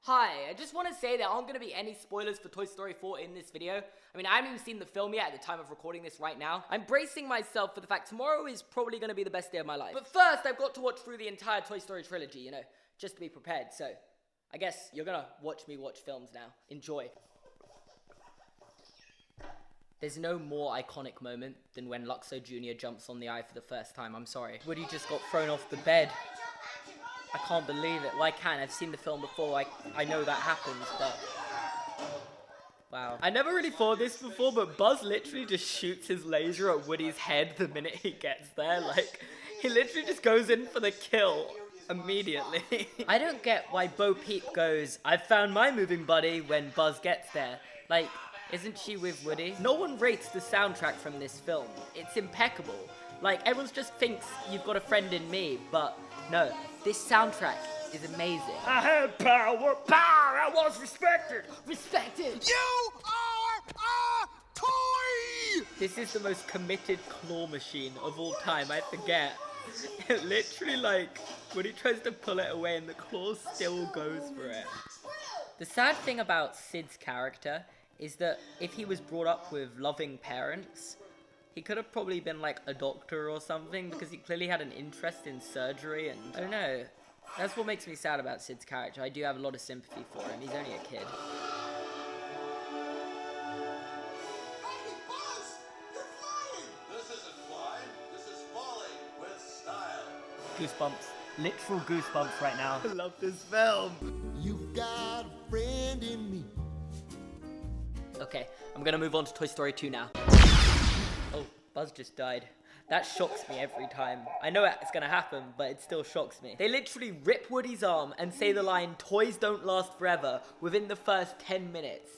Hi, I just want to say there aren't going to be any spoilers for Toy Story 4 in this video. I mean, I haven't even seen the film yet at the time of recording this right now. I'm bracing myself for the fact tomorrow is probably going to be the best day of my life. But first, I've got to watch through the entire Toy Story trilogy, you know, just to be prepared. So, I guess you're going to watch me watch films now. Enjoy. There's no more iconic moment than when Luxo Jr. jumps on the eye for the first time. I'm sorry. Woody just got thrown off the bed. I can't believe it. Well, I can. I've seen the film before. I know that happens, but... Wow. I never really thought this before, but Buzz literally just shoots his laser at Woody's head the minute he gets there. Like, he literally just goes in for the kill immediately. I don't get why Bo Peep goes, "I've found my moving buddy," when Buzz gets there. Like, isn't she with Woody? No one rates the soundtrack from this film. It's impeccable. Like, everyone just thinks you've got a friend in me, but no. This soundtrack is amazing. I had power, I was respected. You are a toy! This is the most committed claw machine of all time, I forget. It literally, like, when he tries to pull it away and the claw still goes for it. The sad thing about Sid's character is that if he was brought up with loving parents, he could have probably been like a doctor or something, because he clearly had an interest in surgery, and I don't know. That's what makes me sad about Sid's character. I do have a lot of sympathy for him. He's only a kid. Hey, Buzz! You're flying! This isn't flying. This is falling with style. Goosebumps. Literal goosebumps right now. I love this film. You've got a friend in me. Okay, I'm gonna move on to Toy Story 2 now. Oh, Buzz just died. That shocks me every time. I know it's gonna happen, but it still shocks me. They literally rip Woody's arm and say the line, "Toys don't last forever," within the first 10 minutes.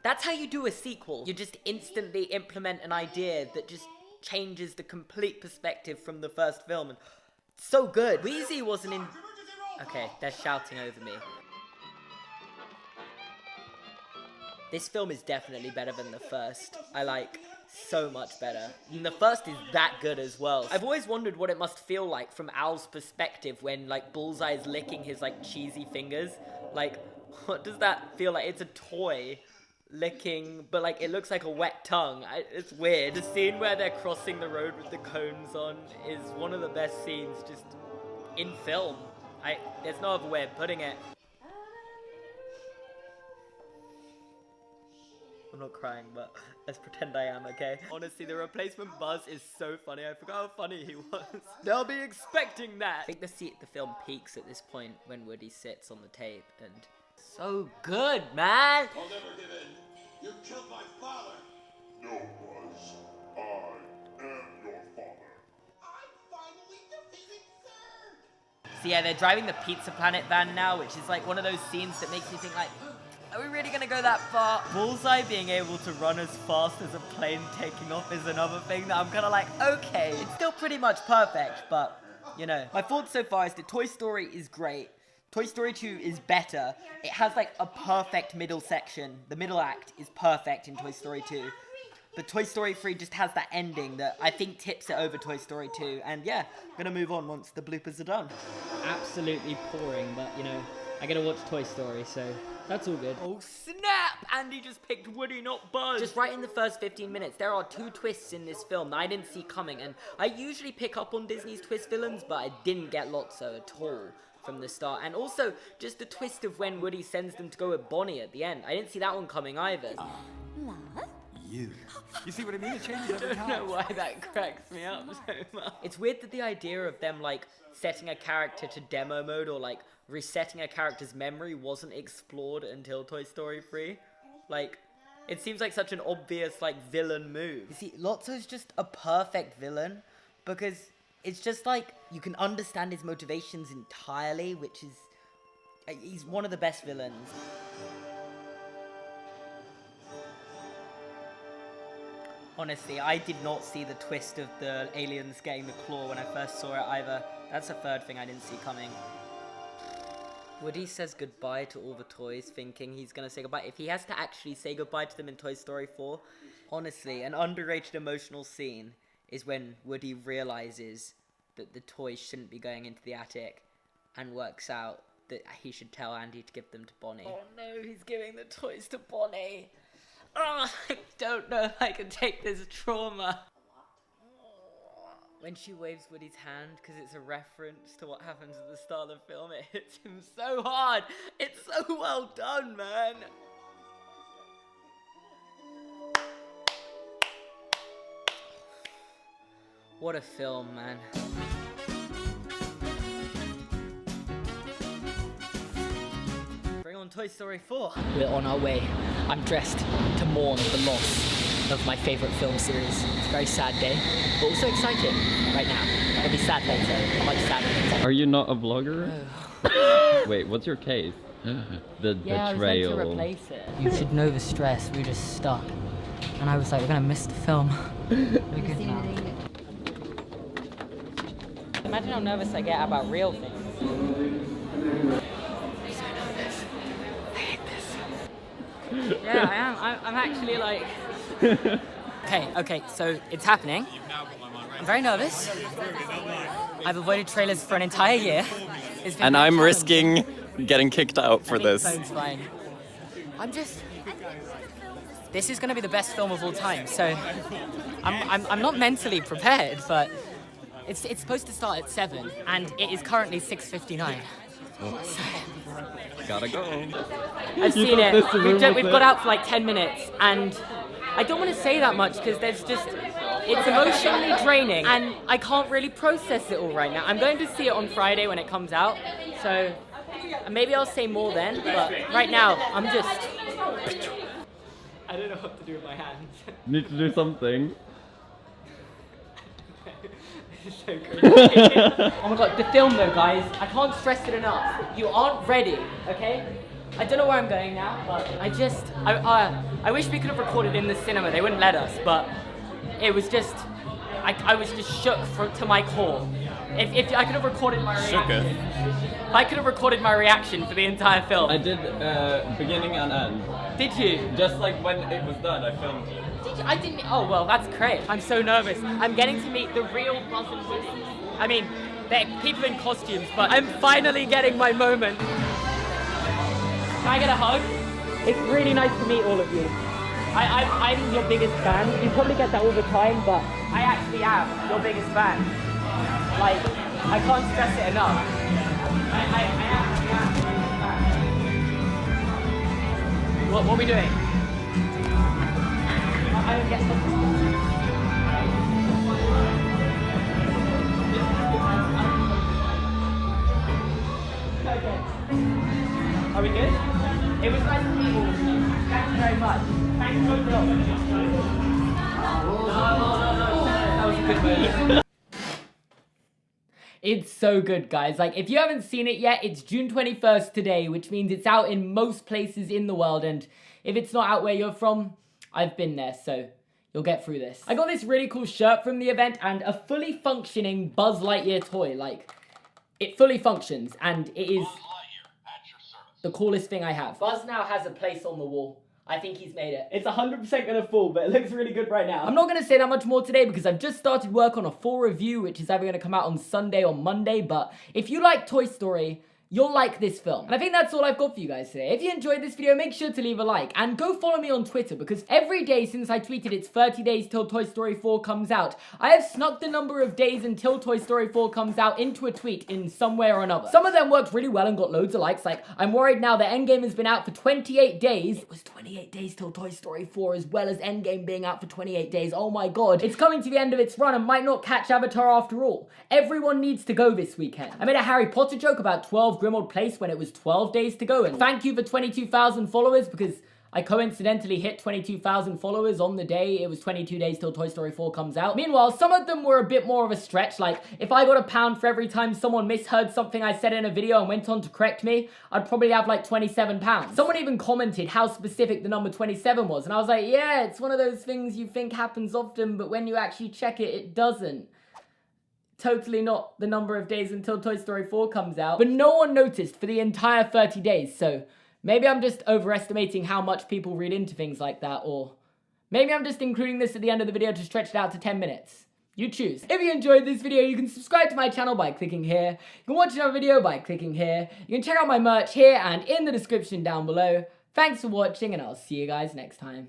That's how you do a sequel. You just instantly implement an idea that just changes the complete perspective from the first film. And so good. Wheezy wasn't in... Okay, they're shouting over me. This film is definitely better than the first. I like... so much better. And the first is that good as well. I've always wondered what it must feel like from Al's perspective when, like, Bullseye is licking his, like, cheesy fingers. Like, what does that feel like? It's a toy licking, but, like, it looks like a wet tongue. It's weird. The scene where they're crossing the road with the cones on is one of the best scenes just in film. There's no other way of putting it. I'm not crying, but let's pretend I am, okay? Honestly, the replacement Buzz is so funny. I forgot how funny he was. They'll be expecting that. I think the film peaks at this point when Woody sits on the tape, and so good, man. I'll never give in. You killed my father. No, Buzz. I am your father. I'm finally defeating Third. So yeah, they're driving the Pizza Planet van now, which is like one of those scenes that makes you think like, are we really gonna go that far? Bullseye being able to run as fast as a plane taking off is another thing that I'm kind of like, okay. It's still pretty much perfect, but, you know. My thoughts so far is that Toy Story is great. Toy Story 2 is better. It has like a perfect middle section. The middle act is perfect in Toy Story 2. But Toy Story 3 just has that ending that I think tips it over Toy Story 2. And yeah, I'm gonna move on once the bloopers are done. Absolutely pouring, but you know, I gotta watch Toy Story, so that's all good. Oh snap! Andy just picked Woody, not Buzz. Just right in the first 15 minutes, there are 2 twists in this film that I didn't see coming, and I usually pick up on Disney's twist villains, but I didn't get Lotso at all from the start. And also, just the twist of when Woody sends them to go with Bonnie at the end. I didn't see that one coming either. You see what I mean? It changes every time. I don't know why that cracks me up so much. It's weird that the idea of them, like, setting a character to demo mode or, like, resetting a character's memory wasn't explored until Toy Story 3. Like, it seems like such an obvious, like, villain move. You see, Lotso's just a perfect villain because it's just, like, you can understand his motivations entirely, which is... he's one of the best villains. Honestly, I did not see the twist of the aliens getting the claw when I first saw it either. That's the third thing I didn't see coming. Woody says goodbye to all the toys, thinking he's gonna say goodbye. If he has to actually say goodbye to them in Toy Story 4, honestly, an underrated emotional scene is when Woody realizes that the toys shouldn't be going into the attic and works out that he should tell Andy to give them to Bonnie. Oh no, he's giving the toys to Bonnie. Oh, I don't know if I can take this trauma. When she waves Woody's hand, because it's a reference to what happens at the start of the film, it hits him so hard. It's so well done, man. What a film, man. Bring on Toy Story 4. We're on our way. I'm dressed to mourn the loss of my favorite film series. It's a very sad day, but also exciting right now. It'll be sad later, much sadder later. Are you not a vlogger? No. Wait, what's your case? The Yeah, betrayal. I was meant to replace it. You should know the stress. We were just stuck. And I was like, we're gonna miss the film. We're good now. Imagine how nervous I get about real things. I'm so nervous. I hate this. Yeah, I am. I'm actually like... Okay, so it's happening. I'm very nervous. I've avoided trailers for an entire year. And I'm risking getting kicked out for this. Phone's fine. This is going to be the best film of all time, so I'm not mentally prepared, but it's supposed to start at 7, and it is currently 6:59. So, Gotta go. I've seen it. We've got out for like 10 minutes, and I don't want to say that much because it's emotionally draining, and I can't really process it all right now. I'm going to see it on Friday when it comes out, so maybe I'll say more then, but right now, I'm just... I don't know what to do with my hands. Need to do something. This is so crazy. Oh my god, the film though, guys, I can't stress it enough. You aren't ready, okay? I don't know where I'm going now, but I wish we could have recorded in the cinema. They wouldn't let us, but it was just, I was just shook to my core. If I could have recorded my reaction. If I could have recorded my reaction for the entire film. I did beginning and end. Did you? Just like when it was done, I filmed it. Did you? I didn't. Oh well, that's great. I'm so nervous. I'm getting to meet the real Buzz and Woody. I mean, they're people in costumes, but I'm finally getting my moment. Can I get a hug? It's really nice to meet all of you. I'm your biggest fan. You probably get that all the time, but I actually am your biggest fan. Like, I can't stress it enough. I actually am your biggest fan. What are we doing? I don't get Okay. Are we good? It was nice to meet all of you. Thank you very much. Thanks for the film. No. That was a good move. It's so good, guys. Like, if you haven't seen it yet, it's June 21st today, which means it's out in most places in the world. And if it's not out where you're from, I've been there, so you'll get through this. I got this really cool shirt from the event and a fully functioning Buzz Lightyear toy. Like, it fully functions, and it is the coolest thing I have. Buzz now has a place on the wall. I think he's made it. It's 100% gonna fall, but it looks really good right now. I'm not gonna say that much more today because I've just started work on a full review, which is either gonna come out on Sunday or Monday, but if you like Toy Story, you'll like this film. And I think that's all I've got for you guys today. If you enjoyed this video, make sure to leave a like and go follow me on Twitter because every day since I tweeted it's 30 days till Toy Story 4 comes out, I have snuck the number of days until Toy Story 4 comes out into a tweet in some way or another. Some of them worked really well and got loads of likes. Like, I'm worried now that Endgame has been out for 28 days. It was 28 days till Toy Story 4 as well as Endgame being out for 28 days. Oh my god. It's coming to the end of its run and might not catch Avatar after all. Everyone needs to go this weekend. I made a Harry Potter joke about 12 Grimmauld Place when it was 12 days to go, and thank you for 22,000 followers because I coincidentally hit 22,000 followers on the day it was 22 days till Toy Story 4 comes out. Meanwhile, some of them were a bit more of a stretch. Like, if I got £1 for every time someone misheard something I said in a video and went on to correct me, I'd probably have like £27. Someone even commented how specific the number 27 was, and I was like, yeah, it's one of those things you think happens often, but when you actually check it, it doesn't. Totally not the number of days until Toy Story 4 comes out. But no one noticed for the entire 30 days, so maybe I'm just overestimating how much people read into things like that, or maybe I'm just including this at the end of the video to stretch it out to 10 minutes. You choose. If you enjoyed this video, you can subscribe to my channel by clicking here. You can watch another video by clicking here. You can check out my merch here and in the description down below. Thanks for watching, and I'll see you guys next time.